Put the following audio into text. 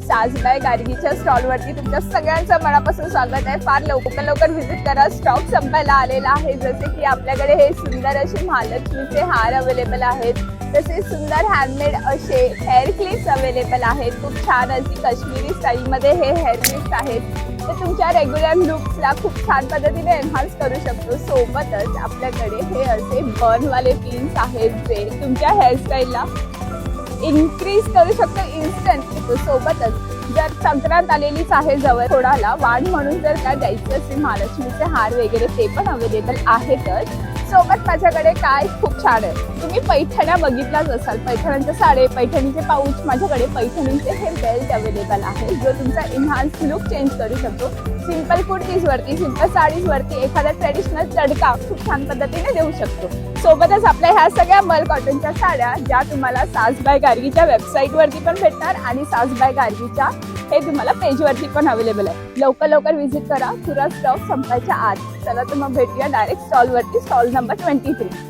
साजबाई गार्गीच्या स्टॉलवरती तुमच्या सगळ्यांचं मनापासून स्वागत आहे। फार लवकर व्हिजिट करा, स्टॉक संपायला आलेला आहे। जसे की आपल्याकडे हे सुंदर असे महालक्ष्मीचे हार अवेलेबल आहेत, तसेच सुंदर हँडमेड असे हेअर क्लिप्स अवेलेबल आहेत। खूप छान अशी काश्मीरी स्टाईलमध्ये हे हेअर क्लिप्स आहेत, ते तुमच्या रेग्युलर लुक्सला खूप छान पद्धतीने एन्हान्स करू शकतो। सोबतच आपल्याकडे हे असे बर्नवाले पिन्स आहेत, जे तुमच्या हेअरस्टाईलला इन्क्रीज करू शकतो इन्स्टंट। सोबतच जर संक्रांत आलेलीच आहे जवळ, थोडाला वाण म्हणून जर का द्यायचे असेल महालक्ष्मीचे हार वगैरे ते पण अवेलेबल आहेतच। सोबत माझ्याकडे काय खूप छान आहे, तुम्ही पैठण्या बघितलाच असाल, पैठण्यांचे साडे, पैठणीचे पाऊच, माझ्याकडे पैठणीचे हे बेल्ट अवेलेबल आहे, जो तुमचा इन्हान्स लुक चेंज करू शकतो। सिंपल कुर्तीजवरती, सिंपल साडीजवरती एखादा ट्रेडिशनल चढका खूप छान पद्धतीने देऊ शकतो। सोबतच आपल्या ह्या सगळ्या मल कॉटनच्या साड्या, ज्या तुम्हाला साजबाई गार्गीच्या वेबसाईटवरती पण भेटणार आणि साजबाई गार्गीच्या हे तुम्हाला पेजवरती पण अवेलेबल आहे। लवकर व्हिजिट करा, पुरा स्टॉक संपायच्या आत। चला तर मग भेटूया डायरेक्ट स्टॉलवरती, स्टॉल नंबर 23।